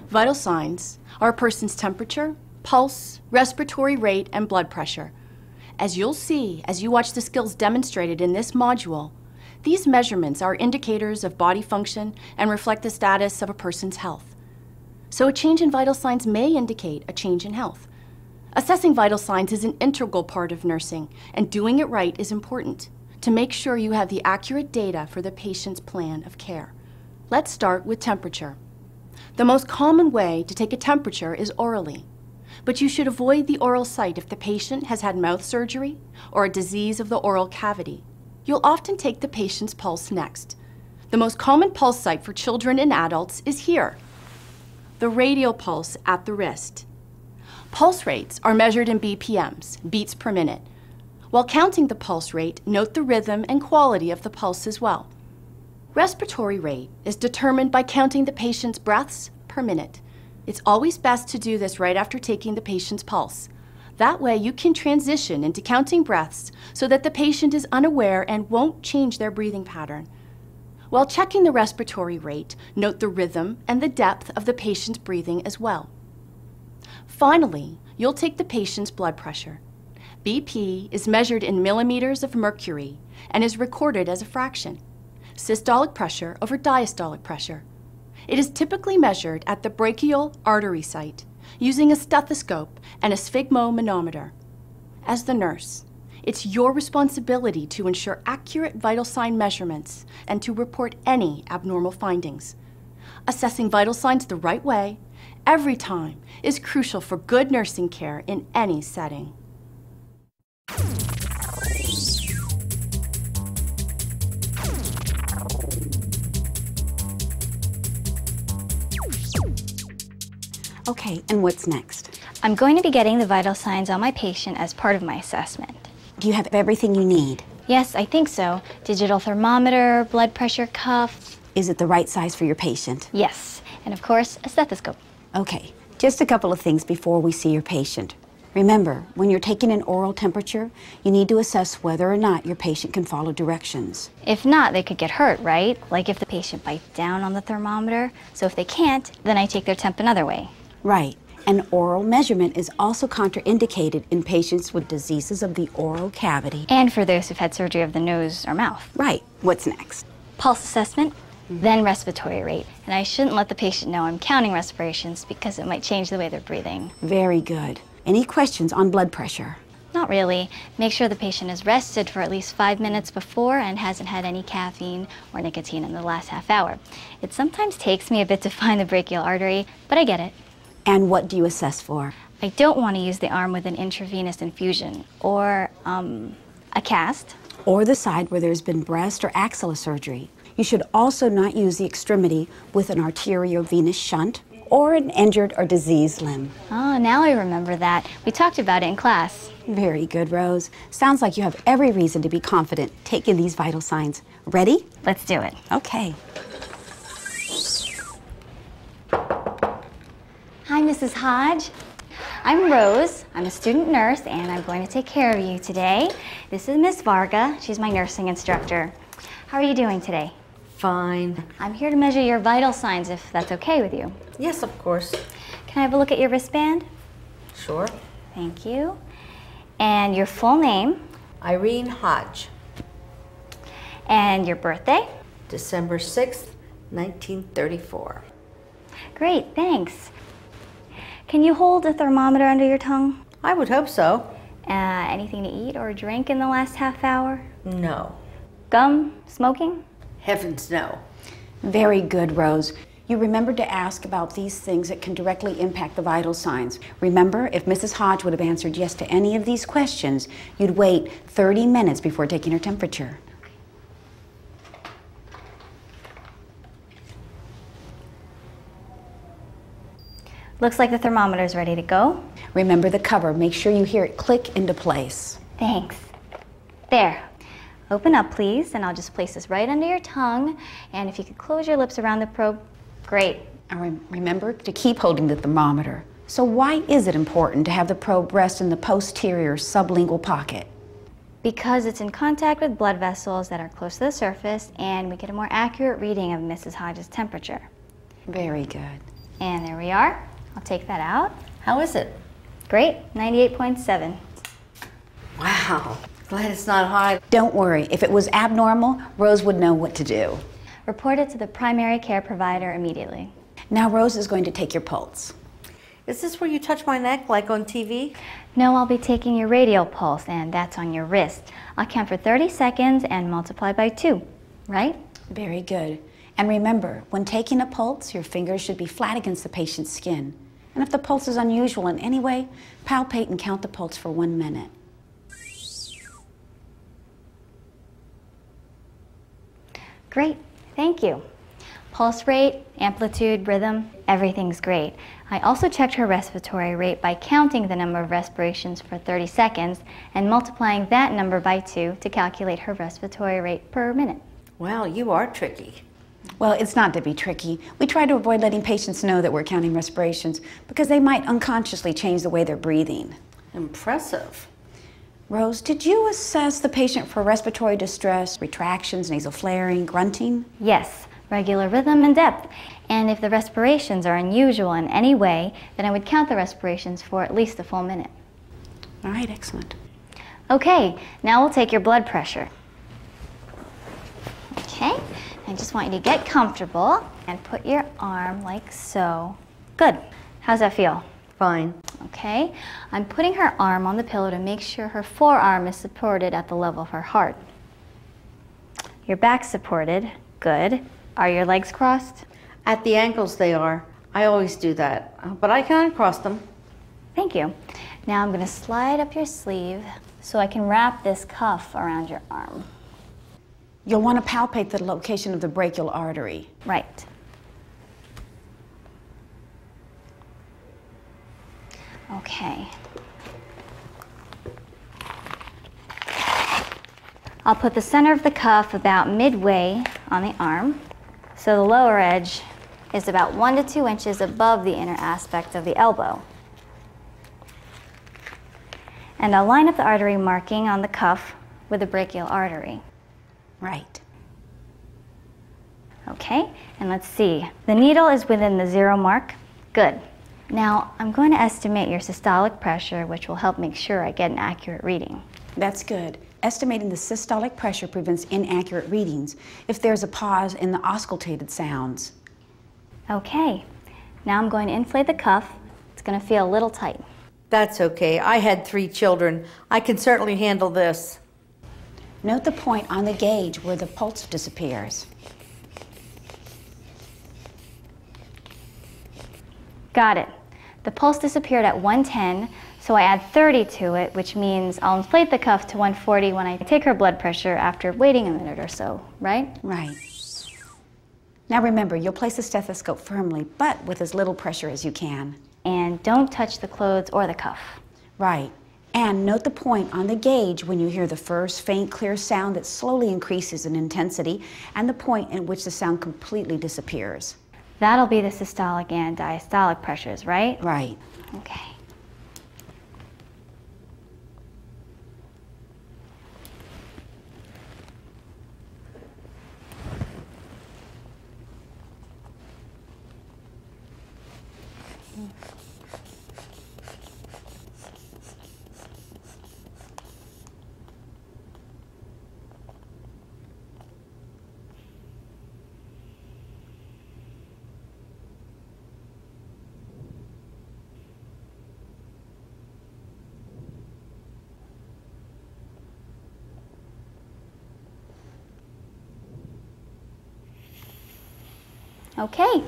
Vital signs are a person's temperature, pulse, respiratory rate, and blood pressure. As you'll see as you watch the skills demonstrated in this module, these measurements are indicators of body function and reflect the status of a person's health. So a change in vital signs may indicate a change in health. Assessing vital signs is an integral part of nursing, and doing it right is important to make sure you have the accurate data for the patient's plan of care. Let's start with temperature. The most common way to take a temperature is orally, but you should avoid the oral site if the patient has had mouth surgery or a disease of the oral cavity. You'll often take the patient's pulse next. The most common pulse site for children and adults is here, the radial pulse at the wrist. Pulse rates are measured in BPMs, beats per minute. While counting the pulse rate, note the rhythm and quality of the pulse as well. Respiratory rate is determined by counting the patient's breaths per minute. It's always best to do this right after taking the patient's pulse. That way you can transition into counting breaths so that the patient is unaware and won't change their breathing pattern. While checking the respiratory rate, note the rhythm and the depth of the patient's breathing as well. Finally, you'll take the patient's blood pressure. BP is measured in millimeters of mercury and is recorded as a fraction. Systolic pressure over diastolic pressure. It is typically measured at the brachial artery site using a stethoscope and a sphygmomanometer. As the nurse, it's your responsibility to ensure accurate vital sign measurements and to report any abnormal findings. Assessing vital signs the right way, every time, is crucial for good nursing care in any setting. Okay, and what's next? I'm going to be getting the vital signs on my patient as part of my assessment. Do you have everything you need? Yes, I think so. Digital thermometer, blood pressure cuff. Is it the right size for your patient? Yes, and of course, a stethoscope. Okay, just a couple of things before we see your patient. Remember, when you're taking an oral temperature, you need to assess whether or not your patient can follow directions. If not, they could get hurt, right? Like if the patient bites down on the thermometer. So if they can't, then I take their temp another way. Right. An oral measurement is also contraindicated in patients with diseases of the oral cavity. And for those who've had surgery of the nose or mouth. Right. What's next? Pulse assessment, then respiratory rate. And I shouldn't let the patient know I'm counting respirations because it might change the way they're breathing. Very good. Any questions on blood pressure? Not really. Make sure the patient is rested for at least 5 minutes before and hasn't had any caffeine or nicotine in the last half hour. It sometimes takes me a bit to find the brachial artery, but I get it. And what do you assess for? I don't want to use the arm with an intravenous infusion or a cast. Or the side where there's been breast or axilla surgery. You should also not use the extremity with an arteriovenous shunt or an injured or diseased limb. Oh, now I remember that. We talked about it in class. Very good, Rose. Sounds like you have every reason to be confident taking these vital signs. Ready? Let's do it. Okay. Hi, Mrs. Hodge. I'm Rose. I'm a student nurse, and I'm going to take care of you today. This is Miss Varga. She's my nursing instructor. How are you doing today? Fine. I'm here to measure your vital signs, if that's okay with you. Yes, of course. Can I have a look at your wristband? Sure. Thank you. And your full name? Irene Hodge. And your birthday? December 6th, 1934. Great, thanks. Can you hold a thermometer under your tongue? I would hope so. Anything to eat or drink in the last half hour? No. Gum? Smoking? Heavens, no. Very good, Rose. You remembered to ask about these things that can directly impact the vital signs. Remember, if Mrs. Hodge would have answered yes to any of these questions, you'd wait 30 minutes before taking her temperature. Looks like the thermometer's ready to go. Remember the cover. Make sure you hear it click into place. Thanks. There. Open up, please, and I'll just place this right under your tongue. And if you could close your lips around the probe, great. And remember to keep holding the thermometer. So why is it important to have the probe rest in the posterior sublingual pocket? Because it's in contact with blood vessels that are close to the surface, and we get a more accurate reading of Mrs. Hodge's temperature. Very good. And there we are. I'll take that out. How is it? Great, 98.7. Wow. Glad it's not high. Don't worry, if it was abnormal, Rose would know what to do. Report it to the primary care provider immediately. Now Rose is going to take your pulse. Is this where you touch my neck like on TV? No, I'll be taking your radial pulse, and that's on your wrist. I'll count for 30 seconds and multiply by 2, right? Very good. And remember, when taking a pulse, your fingers should be flat against the patient's skin. And if the pulse is unusual in any way, palpate and count the pulse for 1 minute. Great, thank you. Pulse rate, amplitude, rhythm, everything's great. I also checked her respiratory rate by counting the number of respirations for 30 seconds and multiplying that number by 2 to calculate her respiratory rate per minute. Wow, you are tricky. Well, it's not to be tricky. We try to avoid letting patients know that we're counting respirations because they might unconsciously change the way they're breathing. Impressive. Rose, did you assess the patient for respiratory distress, retractions, nasal flaring, grunting? Yes, regular rhythm and depth. And if the respirations are unusual in any way, then I would count the respirations for at least a full minute. All right, excellent. Okay, now we'll take your blood pressure. Okay, I just want you to get comfortable and put your arm like so. Good. How's that feel? Fine. Okay, I'm putting her arm on the pillow to make sure her forearm is supported at the level of her heart. Your back's supported. Good. Are your legs crossed? At the ankles they are. I always do that, but I can uncross them. Thank you. Now I'm going to slide up your sleeve so I can wrap this cuff around your arm. You'll want to palpate the location of the brachial artery. Right. Okay. I'll put the center of the cuff about midway on the arm, so the lower edge is about 1 to 2 inches above the inner aspect of the elbow. And I'll line up the artery marking on the cuff with the brachial artery. Right. Okay, and let's see. The needle is within the 0 mark. Good. Now, I'm going to estimate your systolic pressure, which will help make sure I get an accurate reading. That's good. Estimating the systolic pressure prevents inaccurate readings if there's a pause in the auscultated sounds. Okay, now I'm going to inflate the cuff. It's going to feel a little tight. That's okay. I had 3 children. I can certainly handle this. Note the point on the gauge where the pulse disappears. Got it. The pulse disappeared at 110, so I add 30 to it, which means I'll inflate the cuff to 140 when I take her blood pressure after waiting a minute or so, right? Right. Now remember, you'll place the stethoscope firmly, but with as little pressure as you can. And don't touch the clothes or the cuff. Right. And note the point on the gauge when you hear the first faint, clear sound that slowly increases in intensity, and the point in which the sound completely disappears. That'll be the systolic and diastolic pressures, right? Right. Okay. Okay.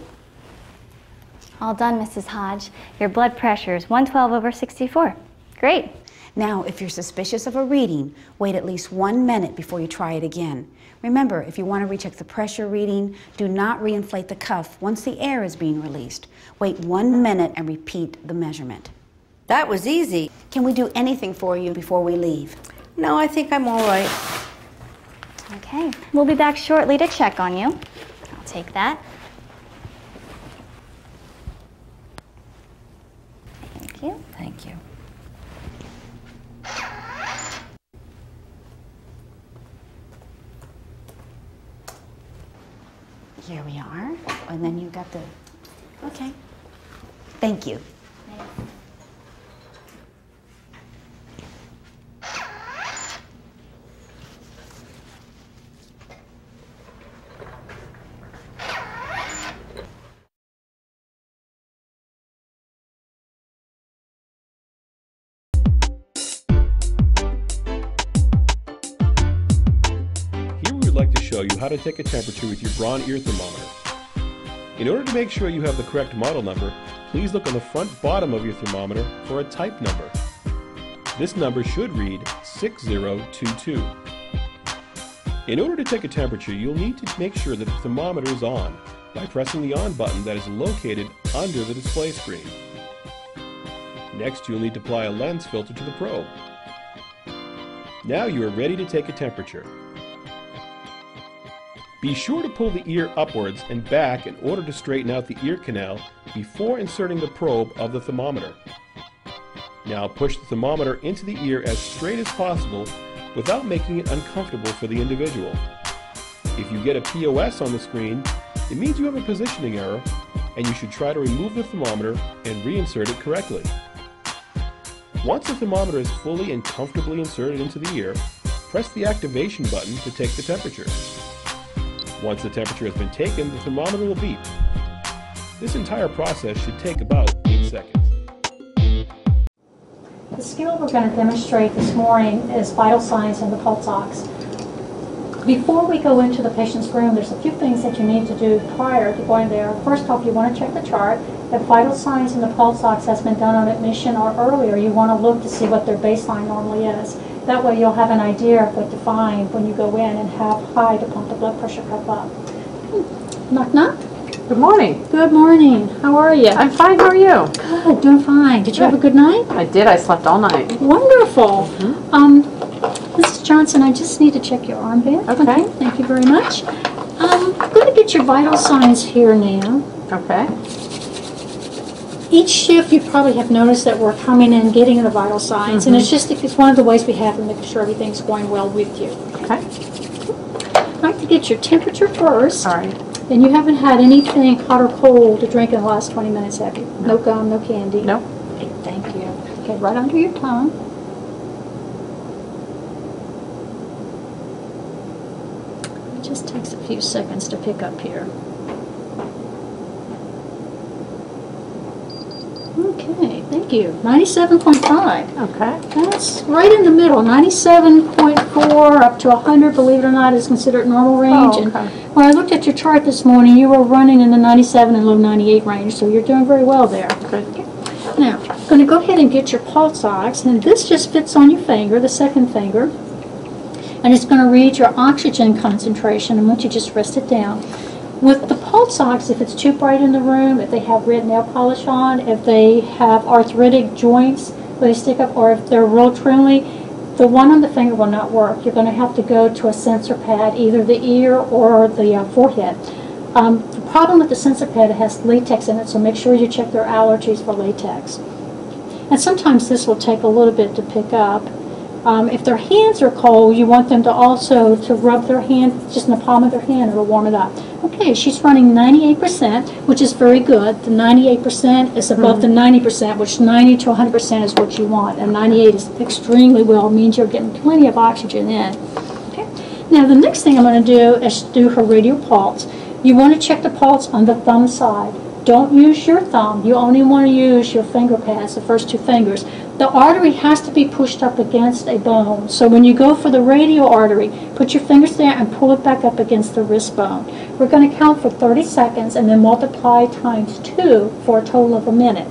All done, Mrs. Hodge. Your blood pressure is 112/64. Great. Now, if you're suspicious of a reading, wait at least 1 minute before you try it again. Remember, if you want to recheck the pressure reading, do not reinflate the cuff once the air is being released. Wait 1 minute and repeat the measurement. That was easy. Can we do anything for you before we leave? No, I think I'm all right. Okay. We'll be back shortly to check on you. I'll take that. Thank you. Thank you. Here we are. And then you got the, okay. Thank you. Like to show you how to take a temperature with your brawn ear thermometer. In order to make sure you have the correct model number, please look on the front bottom of your thermometer for a type number. This number should read 6022. In order to take a temperature, you'll need to make sure that the thermometer is on by pressing the on button that is located under the display screen. Next, you'll need to apply a lens filter to the probe. Now you are ready to take a temperature. Be sure to pull the ear upwards and back in order to straighten out the ear canal before inserting the probe of the thermometer. Now push the thermometer into the ear as straight as possible without making it uncomfortable for the individual. If you get a POS on the screen, it means you have a positioning error and you should try to remove the thermometer and reinsert it correctly. Once the thermometer is fully and comfortably inserted into the ear, press the activation button to take the temperature. Once the temperature has been taken, the thermometer will beep. This entire process should take about 8 seconds. The skill we're going to demonstrate this morning is vital signs in the pulse ox. Before we go into the patient's room, there's a few things that you need to do prior to going there. First off, you want to check the chart. If vital signs in the pulse ox has been done on admission or earlier, you want to look to see what their baseline normally is. That way you'll have an idea of what to find when you go in and have high to pump the blood pressure cuff up. Knock, knock. Good morning. Good morning. How are you? I'm fine. How are you? Good. Doing fine. Did you have a good night? I did. I slept all night. Wonderful. Mrs. Johnson, I just need to check your armband. Okay. Thank you very much. I'm going to get your vital signs here now. Okay. Each shift you probably have noticed that we're coming in getting the vital signs, and it's one of the ways we have to make sure everything's going well with you. Okay. I'd like to get your temperature first. All right. And you haven't had anything hot or cold to drink in the last 20 minutes, have you? No gum, no candy? No. Okay, thank you. Okay, right under your tongue. It just takes a few seconds to pick up here. Okay, thank you. 97.5. Okay. That's right in the middle. 97.4 up to 100, believe it or not, is considered normal range. Oh, okay. And when I looked at your chart this morning, you were running in the 97 and low 98 range, so you're doing very well there. Good. Now, I'm going to go ahead and get your pulse ox, and this just fits on your finger, the second finger, and it's going to read your oxygen concentration. I want you to just rest it down. With the pulse ox, if it's too bright in the room, if they have red nail polish on, if they have arthritic joints where they stick up, or if they're real trembly, the one on the finger will not work. You're going to have to go to a sensor pad, either the ear or the forehead. The problem with the sensor pad, it has latex in it, so make sure you check their allergies for latex. And sometimes this will take a little bit to pick up. If their hands are cold, you want them to also rub their hand just in the palm of their hand. It'll warm it up. Okay, she's running 98%, which is very good. The 98% is above the 90%, which 90 to 100% is what you want. And 98 is extremely well. It means you're getting plenty of oxygen in. Okay. Now the next thing I'm going to do is do her radial pulse. You want to check the pulse on the thumb side. Don't use your thumb. You only want to use your finger pads, the first two fingers. The artery has to be pushed up against a bone. So when you go for the radial artery, put your fingers there and pull it back up against the wrist bone. We're going to count for 30 seconds and then multiply times 2 for a total of a minute.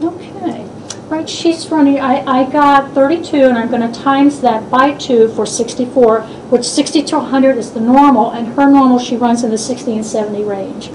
Okay, right, she's running, I got 32 and I'm going to times that by 2 for 64, which 60 to 100 is the normal, and her normal she runs in the 60 and 70 range.